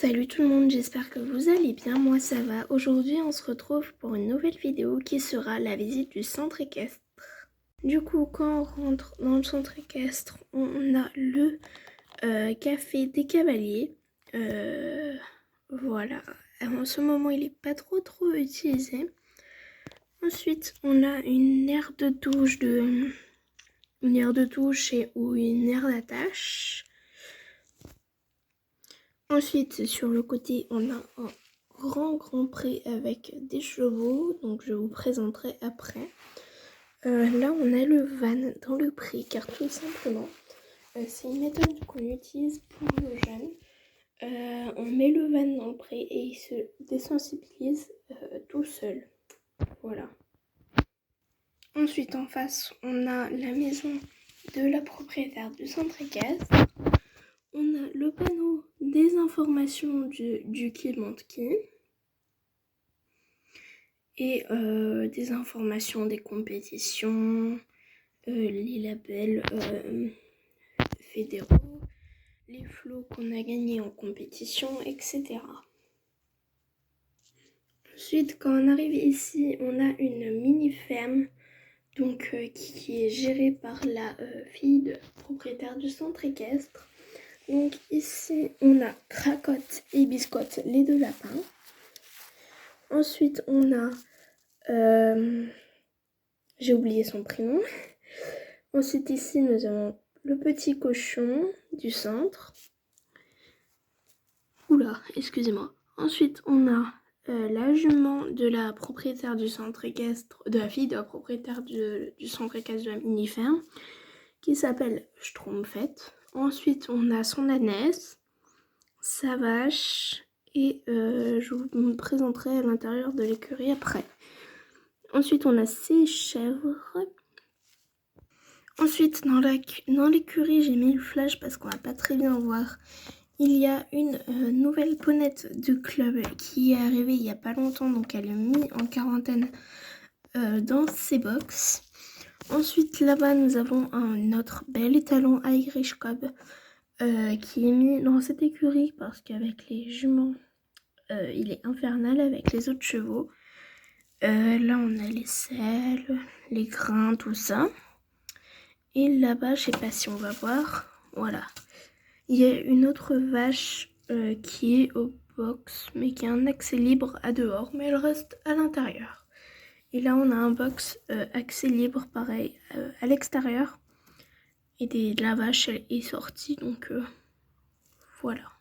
Salut tout le monde, j'espère que vous allez bien, moi ça va. Aujourd'hui on se retrouve pour une nouvelle vidéo qui sera la visite du centre équestre. Du coup quand on rentre dans le centre équestre, on a le café des cavaliers. Voilà, en ce moment il n'est pas trop utilisé. Ensuite on a une aire de douche ou une aire d'attache. Ensuite, sur le côté, on a un grand pré avec des chevaux, donc je vous présenterai après. Là, on a le van dans le pré, car tout simplement, c'est une méthode qu'on utilise pour nos jeunes. On met le van dans le pré et il se désensibilise tout seul. Voilà. Ensuite, en face, on a la maison de la propriétaire du centre équestre. On a le panneau des informations du qui monte qui et des informations des compétitions, les labels fédéraux, les flots qu'on a gagnés en compétition, etc. Ensuite, quand on arrive ici, on a une mini-ferme donc, qui est gérée par la fille de propriétaire du centre équestre. Donc ici, on a Cracotte et Biscotte, les deux lapins. Ensuite, on a... j'ai oublié son prénom. Ensuite, ici, nous avons le petit cochon du centre. Oula, excusez-moi. Ensuite, on a la jument de la propriétaire du centre équestre, de la fille de la propriétaire du centre équestre de la mini-ferme, qui s'appelle Schtroumpfette. Ensuite, on a son ânesse, sa vache, et je vous présenterai à l'intérieur de l'écurie après. Ensuite, on a ses chèvres. Ensuite, dans l'écurie, j'ai mis le flash parce qu'on va pas très bien voir. Il y a une nouvelle ponette du club qui est arrivée il y a pas longtemps, donc elle est mise en quarantaine dans ses box. Ensuite, là-bas, nous avons un autre bel étalon Irish Cob qui est mis dans cette écurie parce qu'avec les juments, il est infernal avec les autres chevaux. Là, on a les selles, les grains, tout ça. Et là-bas, je sais pas si on va voir. Voilà. Il y a une autre vache qui est au box, mais qui a un accès libre à dehors, mais elle reste à l'intérieur. Et là, on a un box accès libre, pareil, à l'extérieur. Et la vache, elle est sortie, donc voilà.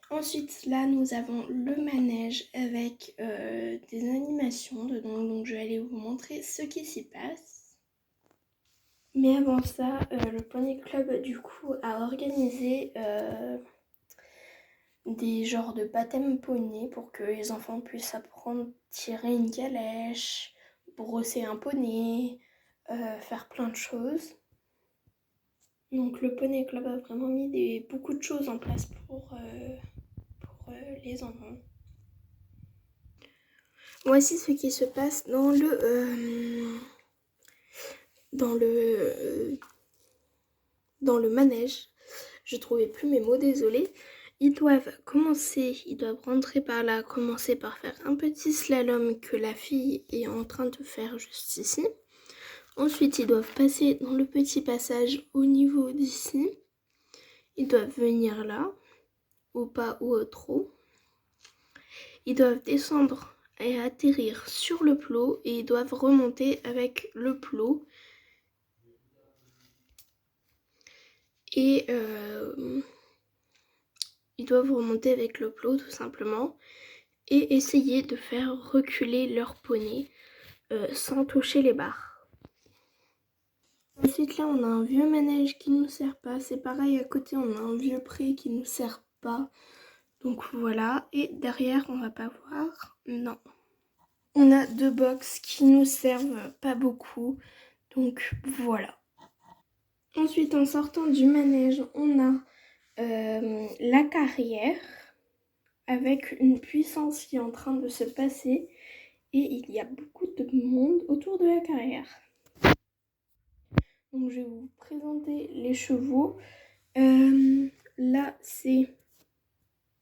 Ensuite, là, nous avons le manège avec des animations dedans, donc je vais aller vous montrer ce qui s'y passe. Mais avant ça, le Poney Club, du coup, a organisé des genres de baptême poney pour que les enfants puissent apprendre à tirer une calèche, brosser un poney, faire plein de choses. Donc le Poney Club a vraiment mis beaucoup de choses en place pour les enfants. Voici ce qui se passe dans le manège. Je trouvais plus mes mots, désolée. Ils doivent rentrer par là, commencer par faire un petit slalom que la fille est en train de faire juste ici. Ensuite, ils doivent passer dans le petit passage au niveau d'ici. Ils doivent venir là, au pas ou au trot. Ils doivent descendre et atterrir sur le plot et ils doivent remonter avec le plot. Et ils doivent remonter avec le plot tout simplement et essayer de faire reculer leur poney sans toucher les barres. Ensuite là on a un vieux manège qui ne nous sert pas, c'est pareil à côté on a un vieux pré qui ne nous sert pas. Donc voilà, et derrière on va pas voir, non. On a deux box qui nous servent pas beaucoup, donc voilà. Ensuite en sortant du manège on a la carrière avec une puissance qui est en train de se passer et il y a beaucoup de monde autour de la carrière. Donc je vais vous présenter les chevaux. Là c'est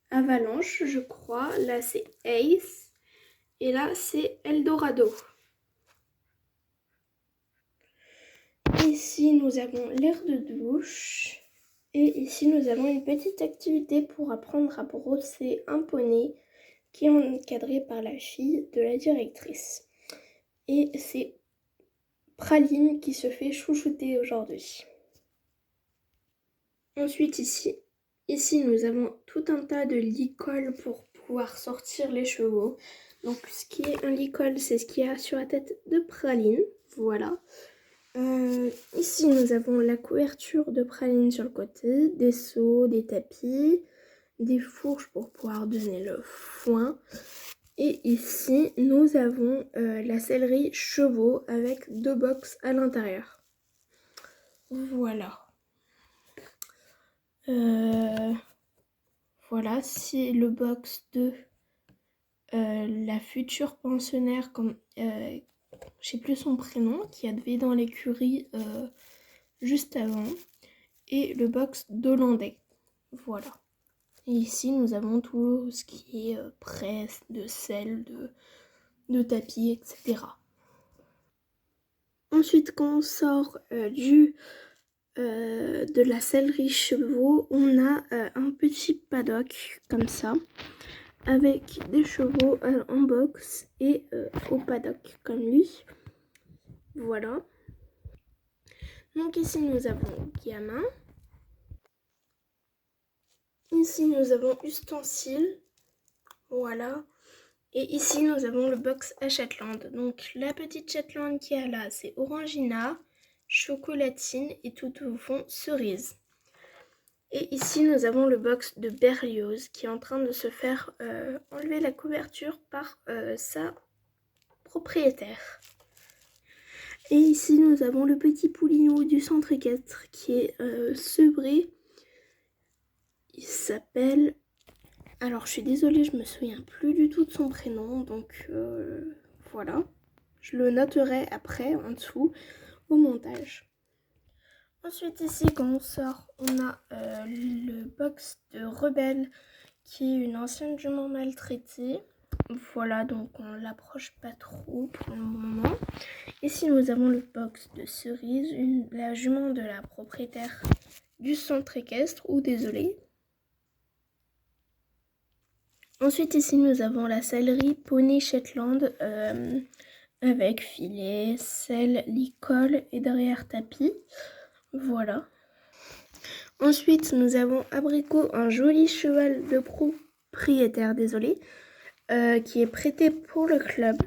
Avalanche, je crois. Là, c'est Ace. Et là, c'est Eldorado. Ici, nous avons l'air de douche. Et ici, nous avons une petite activité pour apprendre à brosser un poney qui est encadré par la fille de la directrice. Et c'est Praline qui se fait chouchouter aujourd'hui. Ensuite, ici, nous avons tout un tas de licol pour pouvoir sortir les chevaux. Donc, ce qui est un licol, c'est ce qu'il y a sur la tête de Praline. Voilà. Ici, nous avons la couverture de Praline sur le côté, des seaux, des tapis, des fourches pour pouvoir donner le foin. Et ici, nous avons la sellerie chevaux avec 2 box à l'intérieur. Voilà. Voilà, c'est le box de la future pensionnaire, comme je sais plus son prénom, qui avait dans l'écurie juste avant, et le box d'Hollandais. Voilà. Et ici, nous avons tout ce qui est presse, de sel, de tapis, etc. Ensuite, quand on sort de la sellerie chevaux, on a un petit paddock comme ça, avec des chevaux en box et au paddock comme lui. Voilà. Donc ici nous avons gamin. Ici nous avons ustensiles. Voilà. Et ici nous avons le box à Shetland. Donc la petite Shetland qu'il y a là, c'est Orangina, chocolatine et tout au fond cerise. Et ici nous avons le box de Berlioz qui est en train de se faire enlever la couverture par sa propriétaire. Et ici nous avons le petit poulineau du centre équestre qui est sevré. Il s'appelle... Alors je suis désolée, je me souviens plus du tout de son prénom, donc voilà. Je le noterai après en dessous au montage. Ensuite ici quand on sort, on a le box de Rebelle qui est une ancienne jument maltraitée. Voilà, donc on l'approche pas trop pour le moment. Ici nous avons le box de Cerise, la jument de la propriétaire du centre équestre, ou désolé. Ensuite ici nous avons la sellerie Poney Shetland avec filet, selle, licol et derrière tapis. Voilà. Ensuite nous avons Abricot, un joli cheval de propriétaire, désolé, qui est prêté pour le club.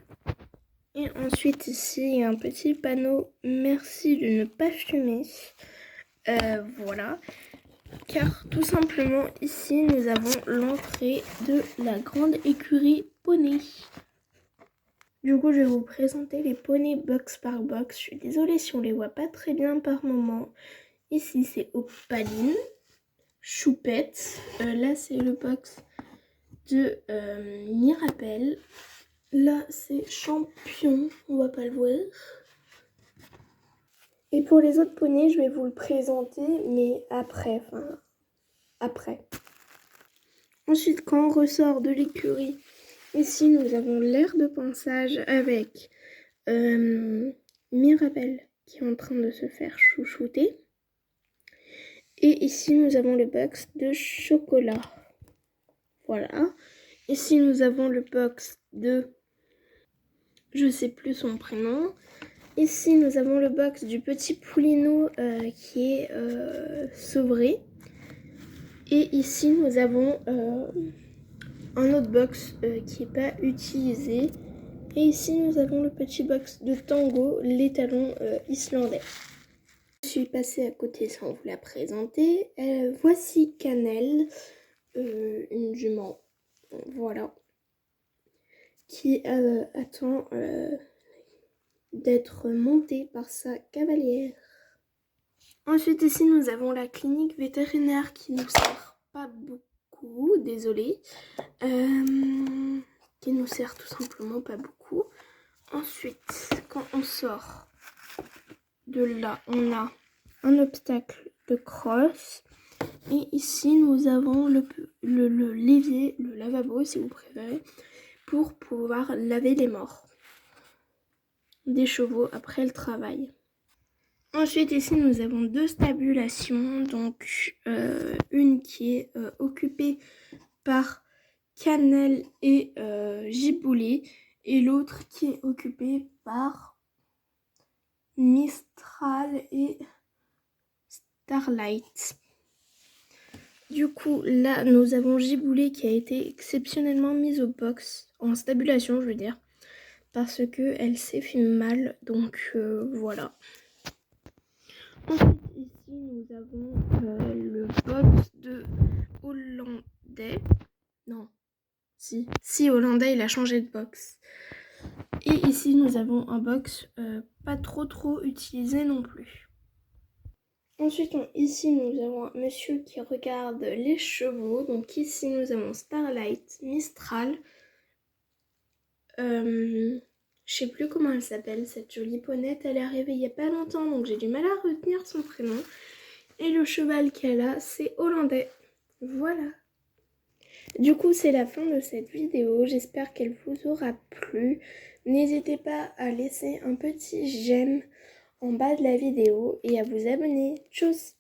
Et ensuite ici il y a un petit panneau merci de ne pas fumer. Voilà. Car tout simplement ici nous avons l'entrée de la grande écurie poney. Du coup je vais vous présenter les poneys box par box. Je suis désolée si on les voit pas très bien par moment. Ici c'est Opaline, Choupette. Là c'est le box de Mirabelle. Là c'est Champion, on va pas le voir. Et pour les autres poneys, je vais vous le présenter, mais après. Ensuite, quand on ressort de l'écurie, ici nous avons l'aire de pansage avec Mirabelle qui est en train de se faire chouchouter. Et ici nous avons le box de chocolat. Voilà. Ici nous avons le box de... je sais plus son prénom. Ici, nous avons le box du petit poulineau qui est sevré. Et ici, nous avons un autre box qui n'est pas utilisé. Et ici, nous avons le petit box de Tango, les talons islandais. Je suis passée à côté sans vous la présenter. Voici Cannelle, une jument, voilà, qui attend... d'être montée par sa cavalière. Ensuite ici nous avons la clinique vétérinaire qui nous sert pas beaucoup, désolé, qui nous sert tout simplement pas beaucoup. Ensuite quand on sort de là, on a un obstacle de crosse Et ici, nous avons l'évier, le lavabo si vous préférez, pour pouvoir laver les morts des chevaux après le travail. Ensuite, ici, nous avons 2 stabulations, donc une qui est occupée par Cannelle et Giboulé, et l'autre qui est occupée par Mistral et Starlight. Du coup, là, nous avons Giboulé qui a été exceptionnellement mise au box, en stabulation, je veux dire, parce qu'elle s'est fait mal, donc voilà. Ensuite, ici, nous avons le box de Hollandais. Non, si Hollandais, il a changé de box. Et ici, nous avons un box pas trop utilisé non plus. Ensuite, ici, nous avons un monsieur qui regarde les chevaux. Donc ici, nous avons Starlight, Mistral. Je sais plus comment elle s'appelle, cette jolie ponette. Elle est arrivée il n'y a pas longtemps, donc j'ai du mal à retenir son prénom. Et le cheval qu'elle a, c'est Hollandais. Voilà. Du coup, c'est la fin de cette vidéo. J'espère qu'elle vous aura plu. N'hésitez pas à laisser un petit j'aime en bas de la vidéo et à vous abonner. Tchuss!